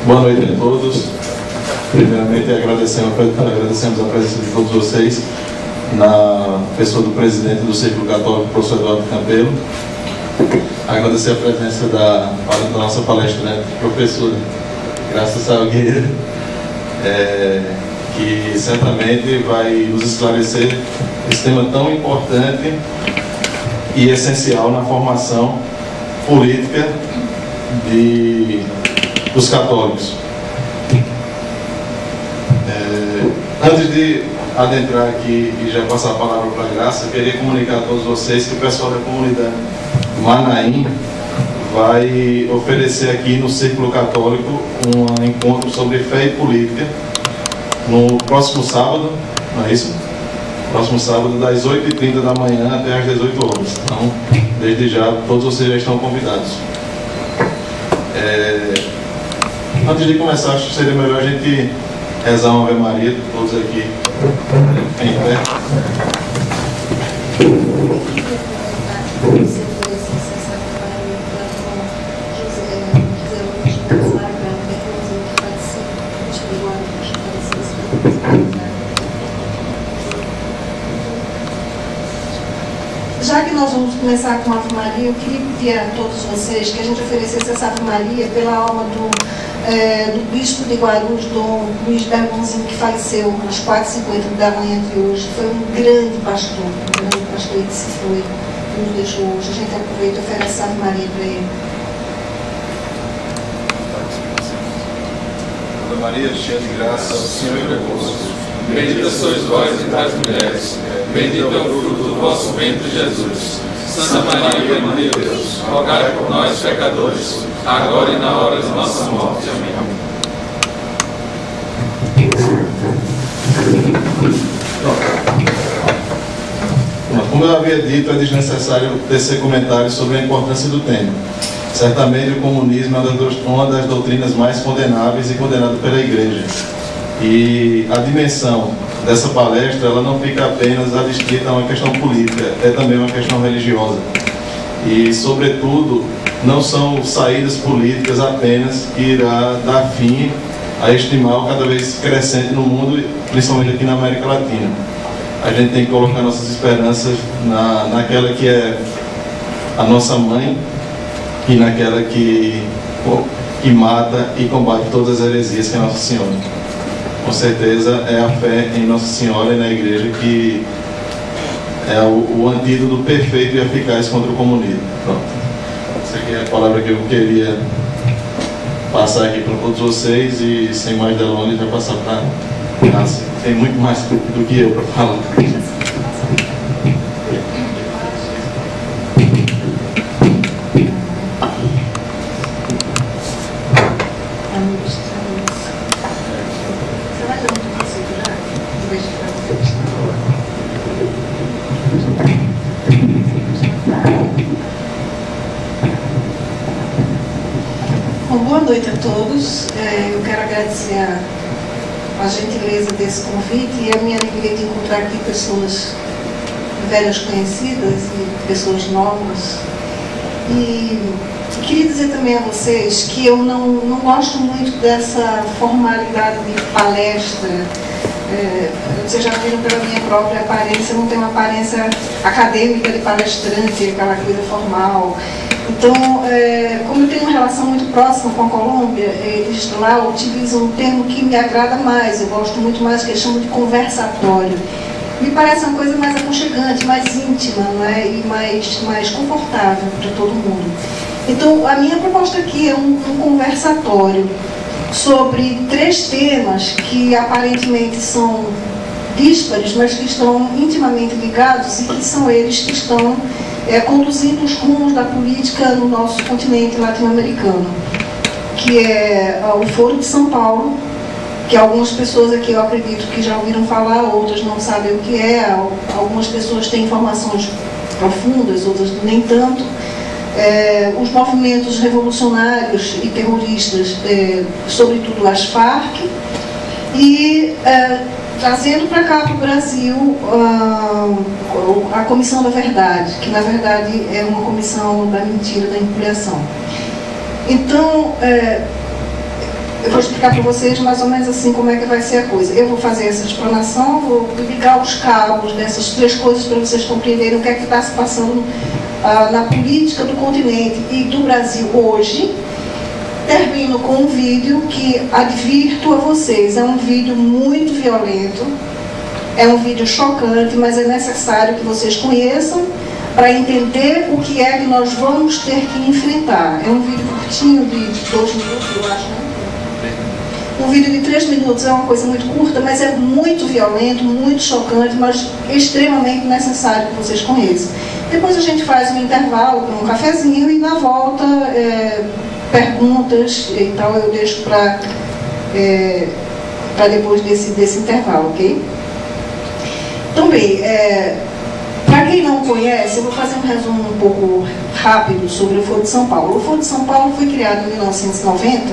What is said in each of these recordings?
Boa noite a todos. Primeiramente, agradecemos a presença de todos vocês, na pessoa do presidente do Círculo Católico, professor Eduardo Campelo. Agradecer a presença da nossa palestrante, professora Graça Salgueiro, que certamente vai nos esclarecer esse tema tão importante e essencial na formação política dos católicos. Antes de adentrar aqui e já passar a palavra para a Graça, eu queria comunicar a todos vocês que o pessoal da comunidade Manaim vai oferecer aqui no Círculo Católico um encontro sobre fé e política no próximo sábado, não é isso? Próximo sábado, das 8h30 da manhã até às 18 horas. Então, desde já, todos vocês já estão convidados. Antes de começar, acho que seria melhor a gente rezar uma Ave Maria, todos aqui em pé. Já que nós vamos começar com a Ave Maria, eu queria pedir a todos vocês que a gente oferecesse essa Ave Maria pela alma do bispo de Guarulhos, Dom Luiz Bergonzinho, que faleceu às 4h50 da manhã de hoje. Foi um grande pastor que se foi, que nos deixou hoje. A gente aproveita e oferece a Ave Maria para ele. Ave Maria, cheia de graça, o Senhor é convosco. Bendita sois vós entre as mulheres, bendito é o fruto do vosso ventre, Jesus. Santa Maria, Mãe de Deus, rogai por nós, pecadores, agora e na hora de nossa morte. Amém. Como eu havia dito, é desnecessário tecer comentários sobre a importância do tema. Certamente o comunismo é uma das doutrinas mais condenáveis e condenada pela Igreja. E a dimensão dessa palestra, ela não fica apenas adstrita a uma questão política, é também uma questão religiosa. E, sobretudo, não são saídas políticas apenas que irá dar fim a este mal cada vez crescente no mundo, principalmente aqui na América Latina. A gente tem que colocar nossas esperanças naquela que é a nossa mãe e naquela que mata e combate todas as heresias, que é Nossa Senhora. Com certeza é a fé em Nossa Senhora e na Igreja que é o antídoto perfeito e eficaz contra o comunismo. Pronto. Essa aqui é a palavra que eu queria passar aqui para todos vocês e, sem mais delongas, já passar para a Graça. Tem muito mais do que eu para falar. Boa noite a todos. Eu quero agradecer a gentileza desse convite e a minha alegria de encontrar aqui pessoas velhas conhecidas e pessoas novas. E queria dizer também a vocês que eu não gosto muito dessa formalidade de palestra. Vocês já viram pela minha própria aparência, eu não tenho uma aparência acadêmica de palestrante, aquela coisa formal. Então, como eu tenho uma relação muito próxima com a Colômbia, eles lá utilizam um termo que me agrada mais, eu gosto muito mais, que eles chamam de conversatório. Me parece uma coisa mais aconchegante, mais íntima, não é? E mais confortável para todo mundo. Então, a minha proposta aqui é um conversatório sobre 3 temas que aparentemente são díspares, mas que estão intimamente ligados e que são eles que estão conduzindo os rumos da política no nosso continente latino-americano, que é o Foro de São Paulo, que algumas pessoas aqui eu acredito que já ouviram falar, outras não sabem o que é, algumas pessoas têm informações profundas, outras nem tanto. Os movimentos revolucionários e terroristas, sobretudo as Farc, e trazendo para cá para o Brasil a Comissão da Verdade, que na verdade é uma comissão da mentira, da empulhação. Então, eu vou explicar para vocês mais ou menos assim como é que vai ser a coisa. Eu vou fazer essa explanação, vou ligar os cabos dessas três coisas para vocês compreenderem o que é que está se passando na política do continente e do Brasil hoje. Termino com um vídeo que advirto a vocês, é um vídeo muito violento, é um vídeo chocante, mas é necessário que vocês conheçam para entender o que é que nós vamos ter que enfrentar. É um vídeo curtinho de 2 minutos, eu acho, né? Um vídeo de 3 minutos é uma coisa muito curta, mas é muito violento, muito chocante, mas extremamente necessário que vocês conheçam. Depois a gente faz um intervalo com um cafezinho e na volta perguntas e tal eu deixo para depois desse intervalo, ok? Então bem, para quem não conhece, eu vou fazer um resumo um pouco rápido sobre o Foro de São Paulo. O Foro de São Paulo foi criado em 1990,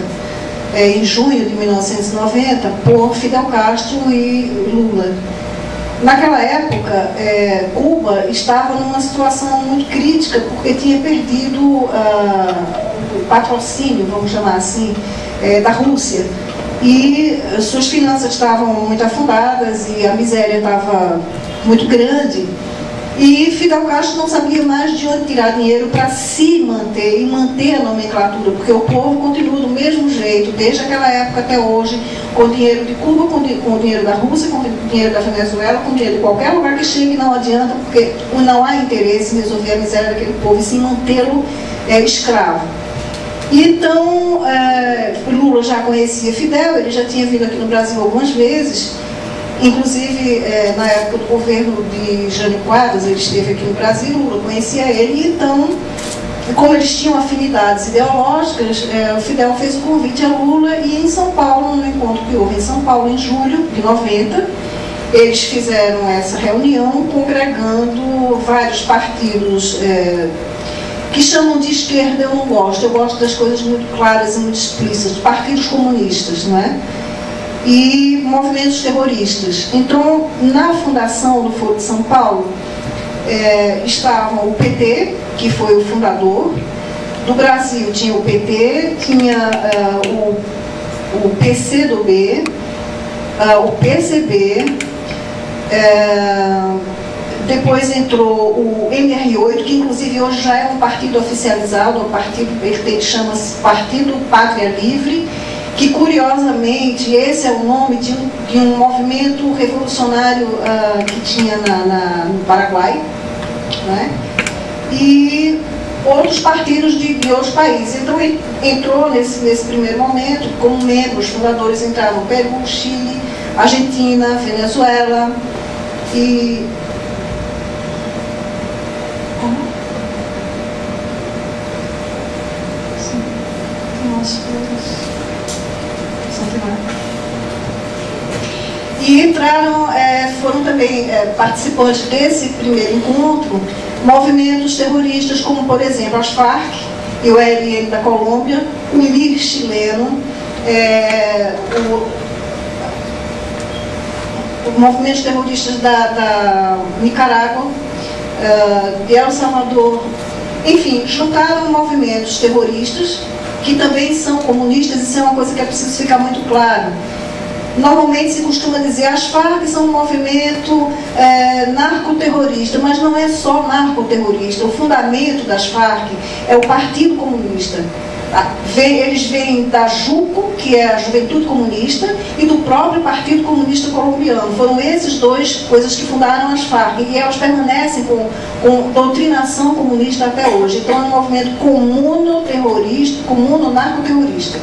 em junho de 1990, por Fidel Castro e Lula. Naquela época, Cuba estava numa situação muito crítica, porque tinha perdido o patrocínio, vamos chamar assim, da Rússia. E suas finanças estavam muito afundadas e a miséria estava muito grande. E Fidel Castro não sabia mais de onde tirar dinheiro para se manter e manter a nomenclatura, porque o povo continua do mesmo jeito, desde aquela época até hoje, com dinheiro de Cuba, com dinheiro da Rússia, com dinheiro da Venezuela, com dinheiro de qualquer lugar que chegue, não adianta, porque não há interesse em resolver a miséria daquele povo e sim mantê-lo escravo. E então, Lula já conhecia Fidel, ele já tinha vindo aqui no Brasil algumas vezes. Inclusive, na época do governo de Jânio Quadros, ele esteve aqui no Brasil, Lula conhecia ele, e então, como eles tinham afinidades ideológicas, o Fidel fez o convite a Lula, e em São Paulo, no encontro que houve em São Paulo em julho de 90, eles fizeram essa reunião congregando vários partidos que chamam de esquerda. Eu não gosto, eu gosto das coisas muito claras e muito explícitas, partidos comunistas, não é? E movimentos terroristas. Então, na fundação do Foro de São Paulo, estavam o PT, que foi o fundador. Do Brasil tinha o PT, tinha o PCdoB, o PCB, depois entrou o MR8, que inclusive hoje já é um partido oficializado, ele chama-se Partido Pátria Livre, que curiosamente esse é o nome de um movimento revolucionário que tinha no Paraguai, né? E outros partidos de outros países. Então entrou nesse primeiro momento, como membros fundadores entraram Peru, Chile, Argentina, Venezuela e... E entraram, foram também participantes desse primeiro encontro, movimentos terroristas como, por exemplo, as Farc e o ELN da Colômbia, o MIR chileno, movimentos terroristas da Nicarágua, de El Salvador, enfim, juntaram movimentos terroristas que também são comunistas. Isso é uma coisa que é preciso ficar muito claro. Normalmente se costuma dizer as Farc são um movimento narcoterrorista, mas não é só narcoterrorista. O fundamento das Farc é o Partido Comunista. Eles vêm da JUCO, que é a Juventude Comunista, e do próprio Partido Comunista Colombiano. Foram esses dois coisas que fundaram as Farc, e elas permanecem com doutrinação comunista até hoje. Então é um movimento comuno-terrorista, comuno-narcoterrorista.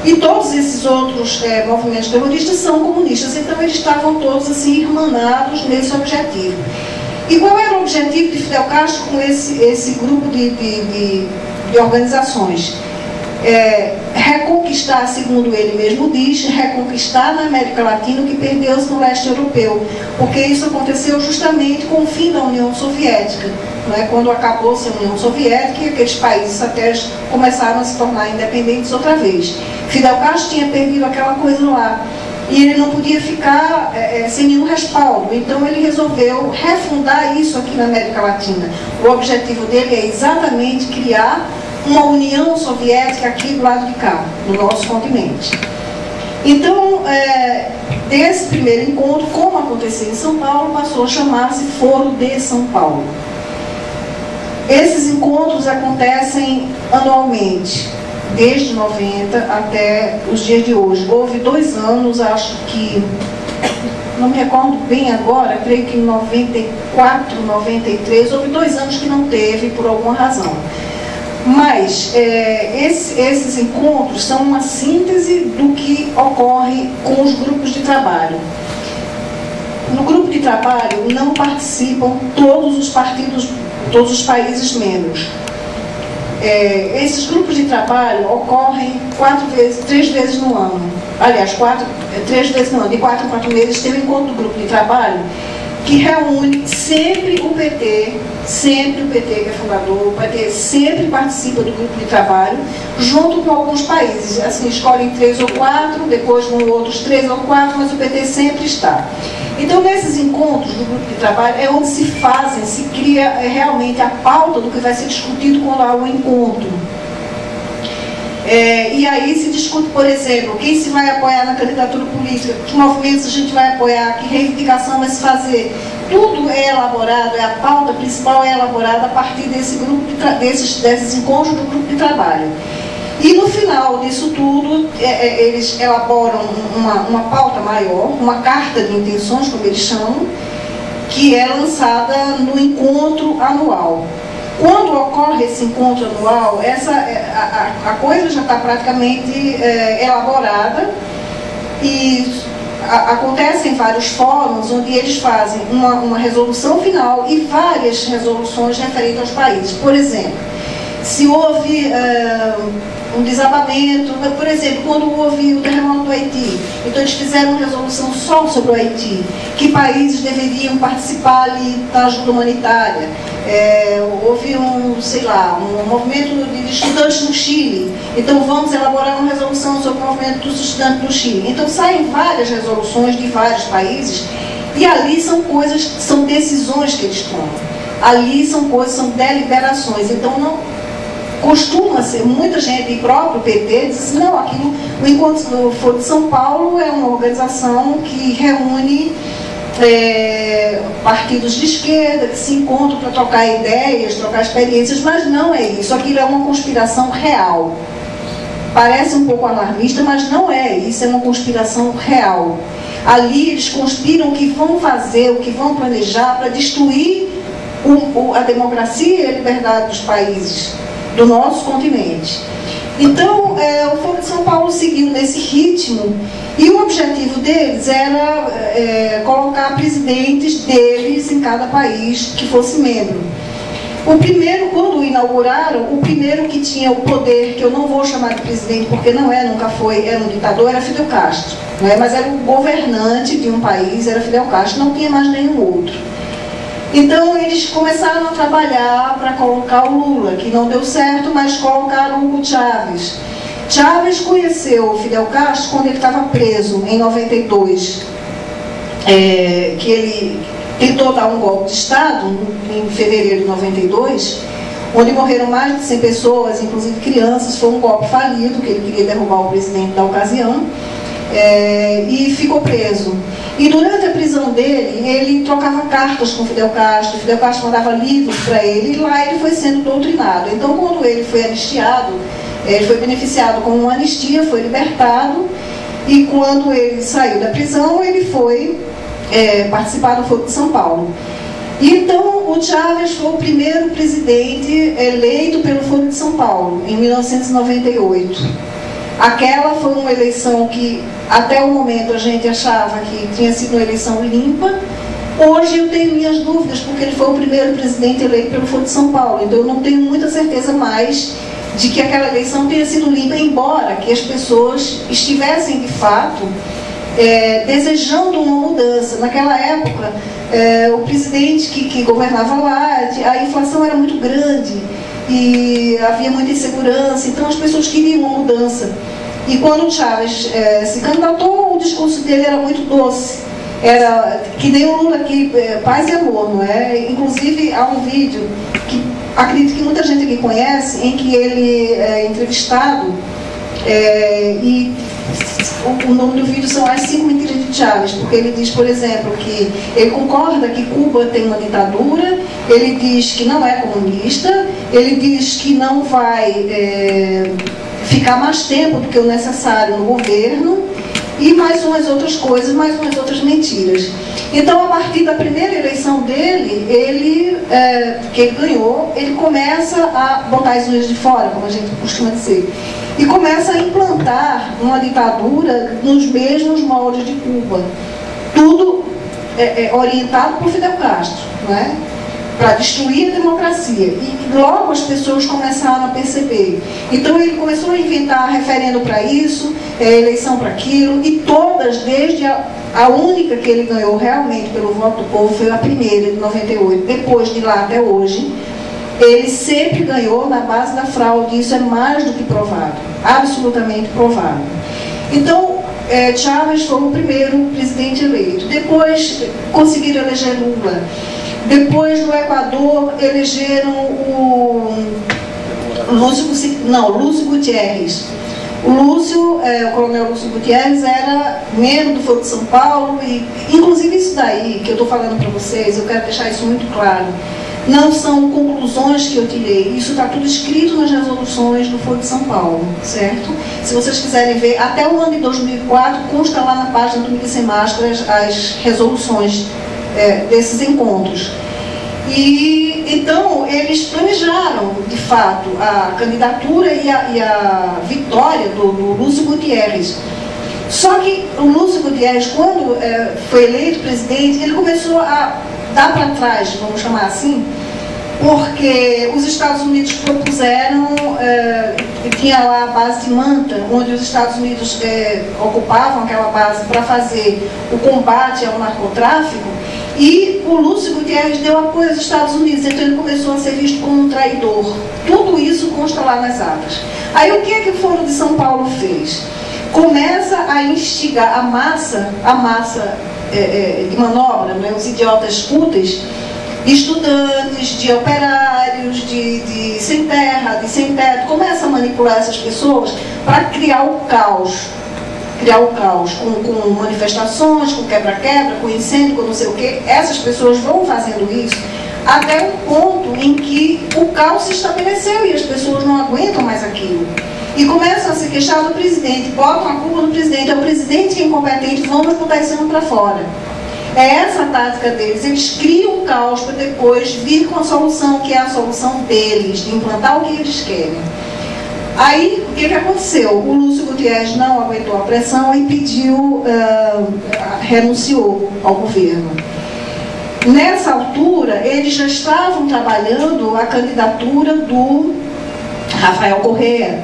E todos esses outros movimentos terroristas são comunistas, então eles estavam todos assim irmanados nesse objetivo. E qual era o objetivo de Fidel Castro com esse grupo de organizações? Reconquistar, segundo ele mesmo diz, reconquistar na América Latina o que perdeu-se no leste europeu, porque isso aconteceu justamente com o fim da União Soviética, não é? Quando acabou-se a União Soviética e aqueles países satélites começaram a se tornar independentes outra vez. Fidel Castro tinha perdido aquela coisa lá e ele não podia ficar sem nenhum respaldo, então ele resolveu refundar isso aqui na América Latina. O objetivo dele é exatamente criar uma União Soviética aqui do lado de cá, no nosso continente. Então, desse primeiro encontro, como aconteceu em São Paulo, passou a chamar-se Foro de São Paulo. Esses encontros acontecem anualmente, desde 90 até os dias de hoje. Houve 2 anos, acho que, não me recordo bem agora, creio que em 94, 93, houve 2 anos que não teve, por alguma razão. Mas esses encontros são uma síntese do que ocorre com os grupos de trabalho. No grupo de trabalho não participam todos os partidos, todos os países membros. Esses grupos de trabalho ocorrem 3 vezes no ano. Aliás, 3 vezes no ano, de 4 em 4 meses, tem um encontro do grupo de trabalho que reúne sempre o PT que é fundador, o PT sempre participa do grupo de trabalho, junto com alguns países. Assim, escolhem 3 ou 4, depois vão outros 3 ou 4, mas o PT sempre está. Então, nesses encontros do grupo de trabalho, é onde se cria realmente a pauta do que vai ser discutido quando há um encontro. E aí se discute, por exemplo, quem se vai apoiar na candidatura política, que movimentos a gente vai apoiar, que reivindicação vai se fazer. Tudo é elaborado, a pauta principal é elaborada a partir desse grupo desses encontros do grupo de trabalho. E no final disso tudo, eles elaboram uma pauta maior, uma carta de intenções, como eles chamam, que é lançada no encontro anual. Quando ocorre esse encontro anual, a coisa já está praticamente elaborada e acontecem vários fóruns onde eles fazem uma resolução final e várias resoluções referentes aos países. Por exemplo, se houve um desabamento, por exemplo, quando houve o terremoto do Haiti, então eles fizeram uma resolução só sobre o Haiti, que países deveriam participar ali da ajuda humanitária. Houve um movimento de estudantes no Chile, então vamos elaborar uma resolução sobre o movimento dos estudantes no Chile. Então saem várias resoluções de vários países e ali são são decisões que eles tomam. Ali são deliberações. Então não costuma ser, muita gente, e próprio PT, diz assim, não, aquilo, o Encontro do Foro de São Paulo é uma organização que reúne partidos de esquerda, que se encontram para trocar ideias, trocar experiências, mas não é isso, aquilo é uma conspiração real. Parece um pouco alarmista, mas não é isso, é uma conspiração real. Ali eles conspiram o que vão fazer, o que vão planejar para destruir a democracia e a liberdade dos países do nosso continente. Então, o Foro de São Paulo seguiu nesse ritmo e o objetivo deles era colocar presidentes deles em cada país que fosse membro. O primeiro, quando inauguraram, o primeiro que tinha o poder, que eu não vou chamar de presidente porque nunca foi, era um ditador, era Fidel Castro, mas era o governante de um país, era Fidel Castro, não tinha mais nenhum outro. Então eles começaram a trabalhar para colocar o Lula, que não deu certo, mas colocaram o Chávez. Chávez conheceu o Fidel Castro quando ele estava preso, em 92, que ele tentou dar um golpe de Estado, em fevereiro de 92, onde morreram mais de 100 pessoas, inclusive crianças. Foi um golpe falido, que ele queria derrubar o presidente da ocasião, e ficou preso. E durante a prisão dele, ele trocava cartas com Fidel Castro mandava livros para ele, e lá ele foi sendo doutrinado. Então, quando ele foi anistiado, ele foi beneficiado com uma anistia, foi libertado, e quando ele saiu da prisão, ele foi participar do Foro de São Paulo. E então, o Chávez foi o primeiro presidente eleito pelo Foro de São Paulo, em 1998. Aquela foi uma eleição que, até o momento, a gente achava que tinha sido uma eleição limpa. Hoje eu tenho minhas dúvidas, porque ele foi o primeiro presidente eleito pelo Foro de São Paulo. Então eu não tenho muita certeza mais de que aquela eleição tenha sido limpa, embora que as pessoas estivessem, de fato, desejando uma mudança. Naquela época, o presidente que governava lá, a inflação era muito grande, e havia muita insegurança, então as pessoas queriam uma mudança. E quando o Chávez se candidatou, o discurso dele era muito doce, era que nem o Lula aqui, paz e amor, não é? Inclusive há um vídeo que acredito que muita gente aqui conhece, em que ele é entrevistado, e o nome do vídeo são As 5 Mentiras de Chávez, porque ele diz, por exemplo, que ele concorda que Cuba tem uma ditadura, ele diz que não é comunista, ele diz que não vai ficar mais tempo do que o necessário no governo, e mais umas outras coisas, mais umas outras mentiras. Então, a partir da primeira eleição dele, que ele ganhou, ele começa a botar as unhas de fora, como a gente costuma dizer, e começa a implantar uma ditadura nos mesmos moldes de Cuba. Tudo orientado por Fidel Castro, não é? Para destruir a democracia. E logo as pessoas começaram a perceber. Então ele começou a inventar referendo para isso, eleição para aquilo, e todas, desde a única que ele ganhou realmente pelo voto do povo foi a primeira, de 98. Depois de lá até hoje, ele sempre ganhou na base da fraude. Isso é mais do que provado, absolutamente provado. Então, Chávez foi o primeiro presidente eleito. Depois conseguiram eleger Lula. Depois, no Equador, elegeram o Lúcio Gutierrez. O coronel Lúcio Gutierrez era membro do Foro de São Paulo, e inclusive isso daí que eu estou falando para vocês, eu quero deixar isso muito claro. Não são conclusões que eu tirei, isso está tudo escrito nas resoluções do Foro de São Paulo, certo? Se vocês quiserem ver, até o ano de 2004, consta lá na página do Mídia Sem Máscaras as resoluções desses encontros. E então eles planejaram de fato a candidatura e a vitória do Lúcio Gutierrez. Só que o Lúcio Gutierrez, quando foi eleito presidente, ele começou a dar para trás, vamos chamar assim, porque os Estados Unidos propuseram, tinha lá a base de Manta, onde os Estados Unidos ocupavam aquela base para fazer o combate ao narcotráfico, e o Lúcio Gutierrez deu apoio aos Estados Unidos, então ele começou a ser visto como um traidor. Tudo isso consta lá nas atas. Aí o que o Foro de São Paulo fez? Começa a instigar a massa de manobra, né, os idiotas úteis, de estudantes, de operários, de sem terra, de sem teto, começa a manipular essas pessoas para criar o caos. Com manifestações, com quebra-quebra, com incêndio, com não sei o quê. Essas pessoas vão fazendo isso até um ponto em que o caos se estabeleceu e as pessoas não aguentam mais aquilo. E começam a se queixar do presidente, botam a culpa no presidente, é o presidente que é incompetente, vamos botar esse ano para fora. É essa a tática deles, eles criam um caos para depois vir com a solução, que é a solução deles, de implantar o que eles querem. Aí, o que aconteceu? O Lúcio Gutierrez não aguentou a pressão e pediu, renunciou ao governo. Nessa altura, eles já estavam trabalhando a candidatura do Rafael Correa.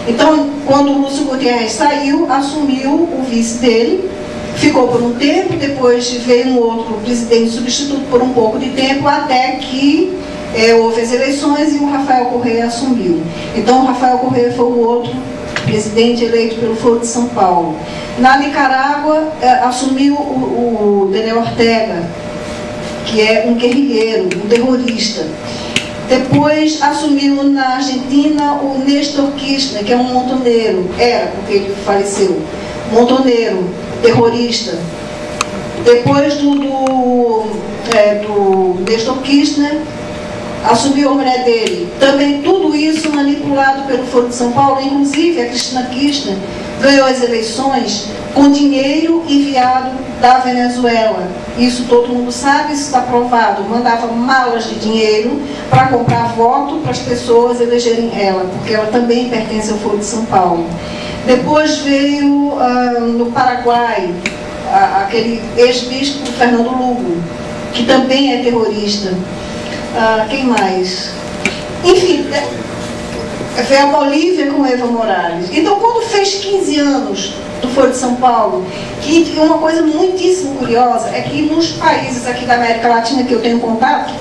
Então, quando o Lúcio Gutierrez saiu, assumiu o vice dele, ficou por um tempo, depois veio um outro presidente substituto por um pouco de tempo, até que houve as eleições e o Rafael Correa assumiu. Então, o Rafael Correa foi o outro presidente eleito pelo Foro de São Paulo. Na Nicarágua, assumiu o Daniel Ortega, que é um guerrilheiro, um terrorista. Depois assumiu na Argentina o Néstor Kirchner, que é um montoneiro, porque ele faleceu, montoneiro, terrorista. Depois do Néstor Kirchner, assumiu a mulher dele. Também tudo isso manipulado pelo Foro de São Paulo, inclusive a Cristina Kirchner ganhou as eleições com dinheiro enviado da Venezuela. Isso todo mundo sabe, isso está provado. Mandava malas de dinheiro para comprar voto para as pessoas elegerem ela, porque ela também pertence ao Foro de São Paulo. Depois veio no Paraguai aquele ex-bispo Fernando Lugo, que também é terrorista. Quem mais? Enfim, veio a Bolívia com Evo Morales. Então, quando fez 15 anos do Foro de São Paulo, que uma coisa muitíssimo curiosa é que nos países aqui da América Latina que eu tenho contato,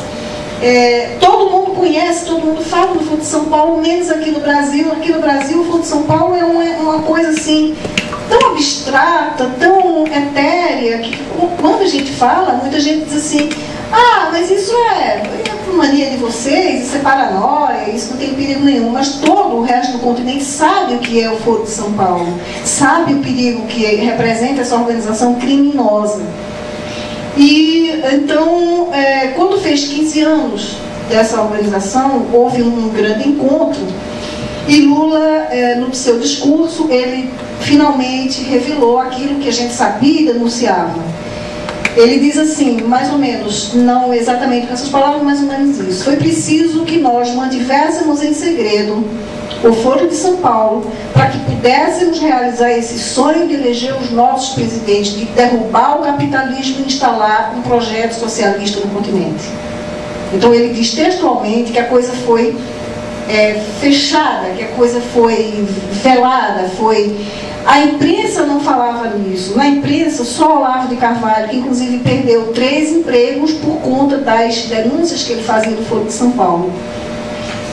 todo mundo conhece, todo mundo fala do Foro de São Paulo, menos aqui no Brasil. Aqui no Brasil, o Foro de São Paulo é uma coisa assim, tão abstrata, tão etérea, que quando a gente fala, muita gente diz assim: Ah, mas isso é mania de vocês, isso é paranoia, isso não tem perigo nenhum. Mas todo o resto do continente sabe o que é o Foro de São Paulo, sabe o perigo que representa essa organização criminosa. E então, quando fez 15 anos dessa organização, houve um grande encontro e Lula, no seu discurso, ele finalmente revelou aquilo que a gente sabia e denunciava. Ele diz assim, mais ou menos, não exatamente com essas palavras, mais ou menos isso: foi preciso que nós mantivéssemos em segredo o Foro de São Paulo para que pudéssemos realizar esse sonho de eleger os nossos presidentes, de derrubar o capitalismo e instalar um projeto socialista no continente. Então ele diz textualmente que a coisa foi fechada, que a coisa foi velada, A imprensa não falava nisso. Na imprensa, só Olavo de Carvalho, que inclusive perdeu 3 empregos por conta das denúncias que ele fazia do Foro de São Paulo.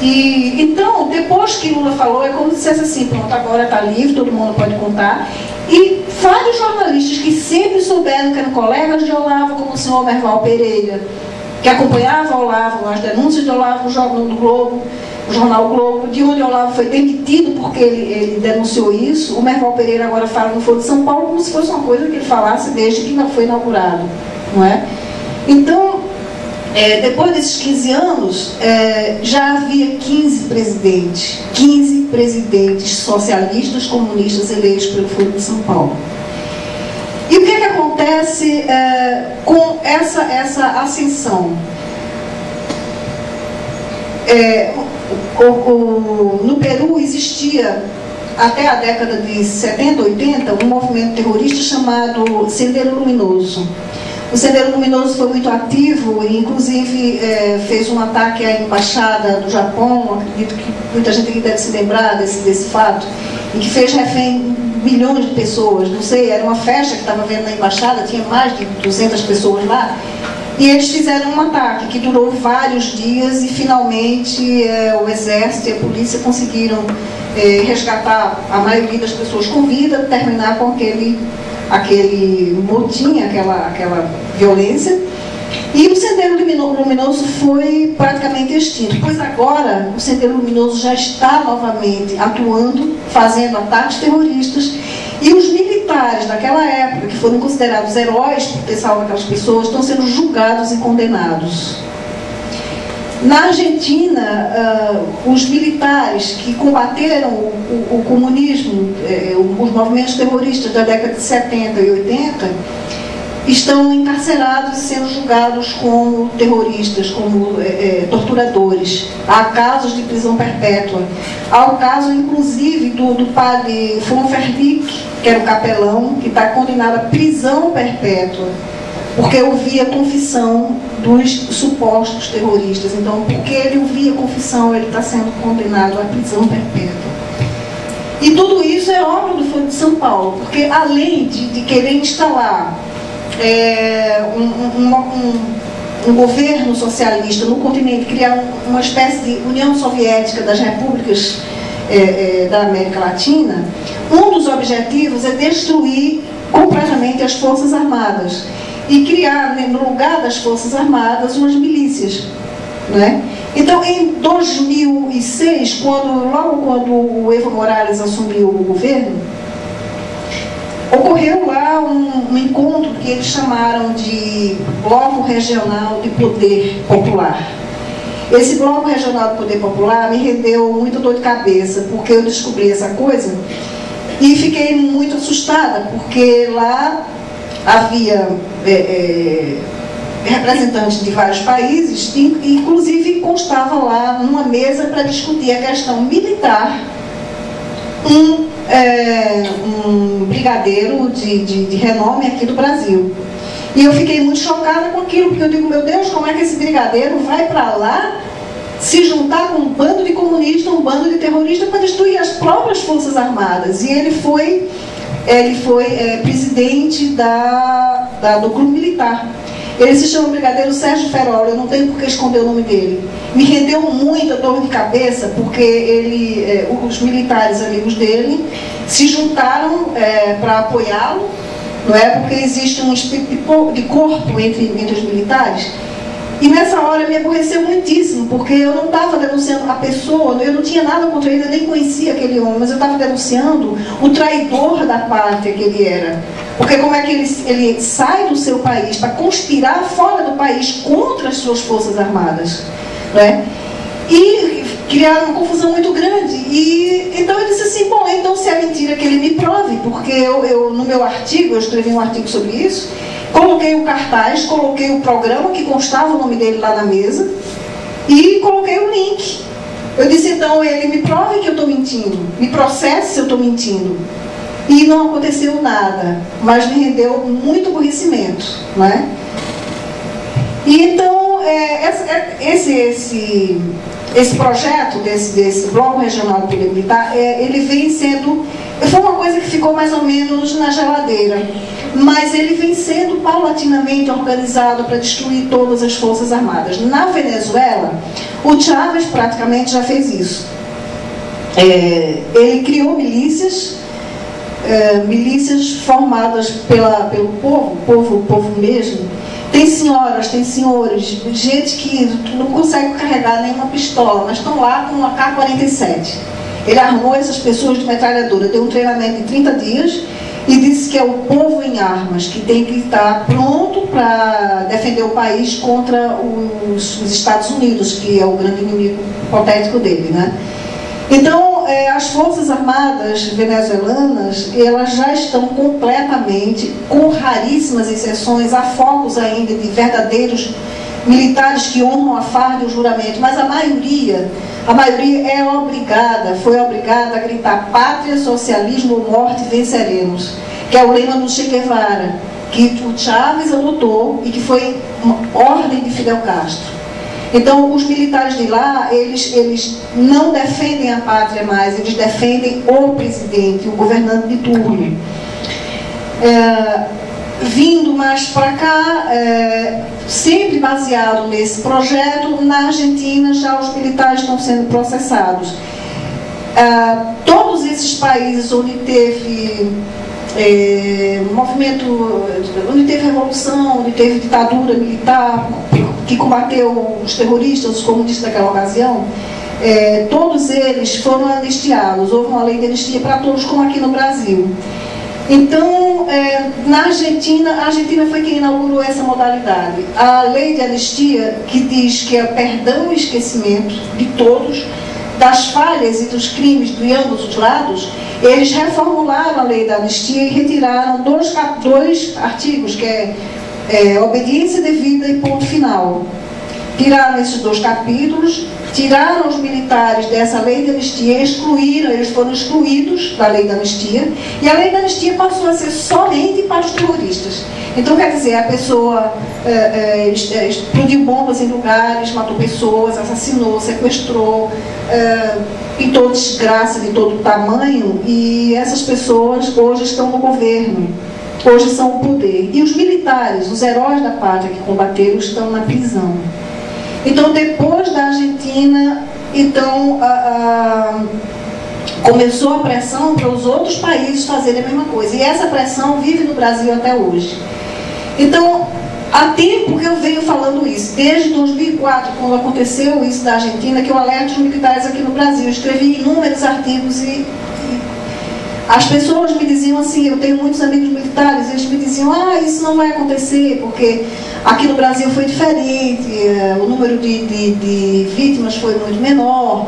E então, depois que Lula falou, é como se dissesse assim: pronto, agora está livre, todo mundo pode contar. E vários jornalistas que sempre souberam que eram colegas de Olavo, como o senhor Merval Pereira, que acompanhava Olavo, as denúncias de Olavo no Jornal do Globo, o Jornal Globo, de onde Olavo foi demitido porque ele denunciou isso. O Merval Pereira agora fala no Foro de São Paulo como se fosse uma coisa que ele falasse desde que não foi inaugurado, não é? Então, depois desses 15 anos, já havia 15 presidentes socialistas, comunistas eleitos pelo Foro de São Paulo. E o que é que acontece com essa ascensão? No Peru existia, até a década de 70, 80, um movimento terrorista chamado Sendero Luminoso. O Sendero Luminoso foi muito ativo e, inclusive, fez um ataque à embaixada do Japão. Acredito que muita gente aqui deve se lembrar desse fato, e que fez refém milhões de pessoas. Não sei, era uma festa que estava vendo na embaixada, tinha mais de 200 pessoas lá. E eles fizeram um ataque que durou vários dias e, finalmente, o exército e a polícia conseguiram resgatar a maioria das pessoas com vida, terminar com aquele motim, aquela violência. E o Sendero Luminoso foi praticamente extinto, pois agora o Sendero Luminoso já está novamente atuando, fazendo ataques terroristas, e os militares daquela época, que foram considerados heróis por ter salvo aquelas pessoas, estão sendo julgados e condenados. Na Argentina, os militares que combateram o comunismo, os movimentos terroristas da década de 70 e 80, estão encarcerados e sendo julgados como terroristas, como torturadores. Há casos de prisão perpétua. Há o caso, inclusive, do padre Fonferric, que era o capelão, que está condenado à prisão perpétua, porque ouvia a confissão dos supostos terroristas. Então, porque ele ouvia a confissão, ele está sendo condenado à prisão perpétua. E tudo isso é obra do Foro de São Paulo, porque além de querer instalar um governo socialista no continente, criar uma espécie de União Soviética das repúblicas da América Latina, um dos objetivos é destruir completamente as Forças Armadas e criar, no lugar das Forças Armadas, umas milícias, né? Então, em 2006, logo quando o Evo Morales assumiu o governo, ocorreu lá um encontro que eles chamaram de Bloco Regional de Poder Popular. Esse Bloco Regional de Poder Popular me rendeu muita dor de cabeça, porque eu descobri essa coisa e fiquei muito assustada, porque lá havia representantes de vários países, e inclusive constava lá numa mesa para discutir a questão militar um brigadeiro de renome aqui do Brasil. E eu fiquei muito chocada com aquilo, porque eu digo, meu Deus, como é que esse brigadeiro vai para lá se juntar com um bando de comunistas, um bando de terroristas para destruir as próprias Forças Armadas? E ele foi presidente do clube militar. Ele se chama Brigadeiro Sérgio Ferola, eu não tenho por que esconder o nome dele. Me rendeu muita dor de cabeça, porque os militares amigos dele se juntaram para apoiá-lo, não é? Porque existe um espírito de corpo entre os militares. E nessa hora me aborreceu muitíssimo, porque eu não estava denunciando a pessoa, eu não tinha nada contra ele, eu nem conhecia aquele homem, mas eu estava denunciando o traidor da pátria que ele era. Porque como é que ele sai do seu país para conspirar fora do país contra as suas forças armadas, né? E criaram uma confusão muito grande. E então eu disse assim, bom, então se é mentira que ele me prove, porque eu no meu artigo, eu escrevi um artigo sobre isso, coloquei o cartaz, coloquei o programa que constava o nome dele lá na mesa e coloquei o link. Eu disse, então ele me prove que eu estou mentindo, me processe se eu estou mentindo. E não aconteceu nada, mas me rendeu muito aborrecimento, não é? E então, esse projeto desse Bloco Regional do Poder Militar, ele vem sendo... Foi uma coisa que ficou mais ou menos na geladeira, mas ele vem sendo paulatinamente organizado para destruir todas as forças armadas. Na Venezuela, o Chávez praticamente já fez isso. Ele criou milícias formadas pelo povo mesmo. Tem senhoras, tem senhores, gente que não consegue carregar nenhuma pistola, mas estão lá com uma AK-47. Ele armou essas pessoas de metralhadora, deu um treinamento de 30 dias e disse que é o povo em armas, que tem que estar pronto para defender o país contra os Estados Unidos, que é o grande inimigo hipotético dele, né? Então, as Forças Armadas venezuelanas, elas já estão completamente, com raríssimas exceções, há focos ainda de verdadeiros militares que honram a farda e o juramento, mas a maioria foi obrigada a gritar pátria, socialismo ou morte, venceremos, que é o lema do Che Guevara, que o Chávez adotou e que foi uma ordem de Fidel Castro. Então, os militares de lá, eles não defendem a pátria mais, eles defendem o presidente, o governante de turno. Vindo mais para cá, sempre baseado nesse projeto, na Argentina já os militares estão sendo processados. Todos esses países onde teve movimento, onde teve revolução, onde teve ditadura militar, que combateu os terroristas, os comunistas daquela ocasião, todos eles foram anistiados. Houve uma lei de anistia para todos, como aqui no Brasil. Então, na Argentina, a Argentina foi quem inaugurou essa modalidade. A lei de anistia, que diz que é perdão e esquecimento de todos, das falhas e dos crimes de ambos os lados, eles reformularam a lei da anistia e retiraram dois artigos, que é obediência devida e ponto final. Tiraram esses 2 capítulos, tiraram os militares dessa lei de anistia, eles foram excluídos da lei da anistia, e a lei da anistia passou a ser somente para os terroristas. Então, quer dizer, a pessoa explodiu bombas em lugares, matou pessoas, assassinou, sequestrou, pintou desgraça de todo tamanho, e essas pessoas hoje estão no governo, hoje são o poder. E os militares, os heróis da pátria que combateram, estão na prisão. Então, depois da Argentina, começou a pressão para os outros países fazerem a mesma coisa. E essa pressão vive no Brasil até hoje. Então, há tempo que eu venho falando isso. Desde 2004, quando aconteceu isso da Argentina, que eu alerto os militares aqui no Brasil. Eu escrevi inúmeros artigos e as pessoas me diziam assim, eu tenho muitos amigos militares, eles me diziam, isso não vai acontecer, porque aqui no Brasil foi diferente, o número de vítimas foi muito menor,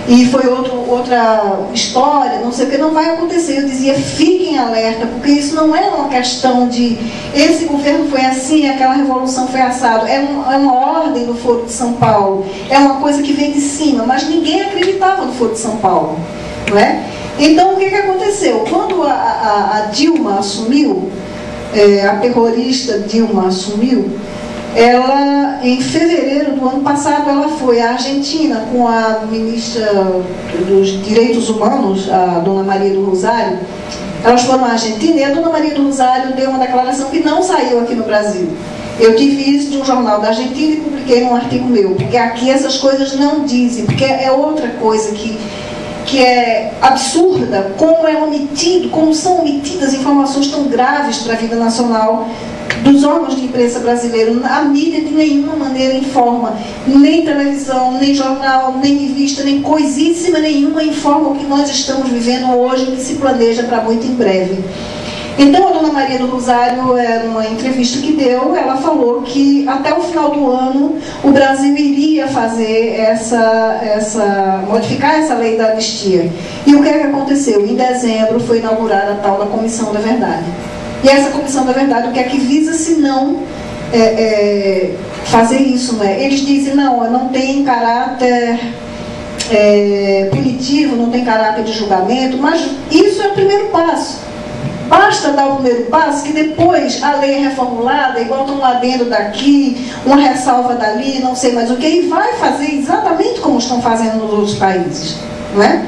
e foi outra história, não sei o que, não vai acontecer. Eu dizia, fiquem alerta, porque isso não é uma questão de esse governo foi assim, aquela revolução foi assado, é uma ordem do Foro de São Paulo, é uma coisa que vem de cima, mas ninguém acreditava no Foro de São Paulo, não é? Então, o que aconteceu? Quando a Dilma assumiu, a terrorista Dilma assumiu, ela, em fevereiro do ano passado, ela foi à Argentina com a ministra dos Direitos Humanos, a Dona Maria do Rosário. Elas foram à Argentina e a Dona Maria do Rosário deu uma declaração que não saiu aqui no Brasil. Eu tive isso de um jornal da Argentina e publiquei num artigo meu, porque aqui essas coisas não dizem, porque é outra coisa que que é absurda, como são omitidas informações tão graves para a vida nacional dos órgãos de imprensa brasileiros. A mídia de nenhuma maneira informa, nem televisão, nem jornal, nem revista, nem coisíssima nenhuma informa o que nós estamos vivendo hoje, o que se planeja para muito em breve. Então, a dona Maria do Rosário, numa entrevista que deu, ela falou que até o final do ano o Brasil iria fazer modificar essa lei da anistia. E o que é que aconteceu? Em dezembro foi inaugurada a tal da Comissão da Verdade. E essa Comissão da Verdade, o que é que visa se não fazer isso, né? Eles dizem, não tem caráter punitivo, não tem caráter de julgamento, mas isso é o primeiro passo. Basta dar o primeiro passo, que depois a lei é reformulada, e bota um adendo daqui, uma ressalva dali, não sei mais o que, e vai fazer exatamente como estão fazendo nos outros países, não é?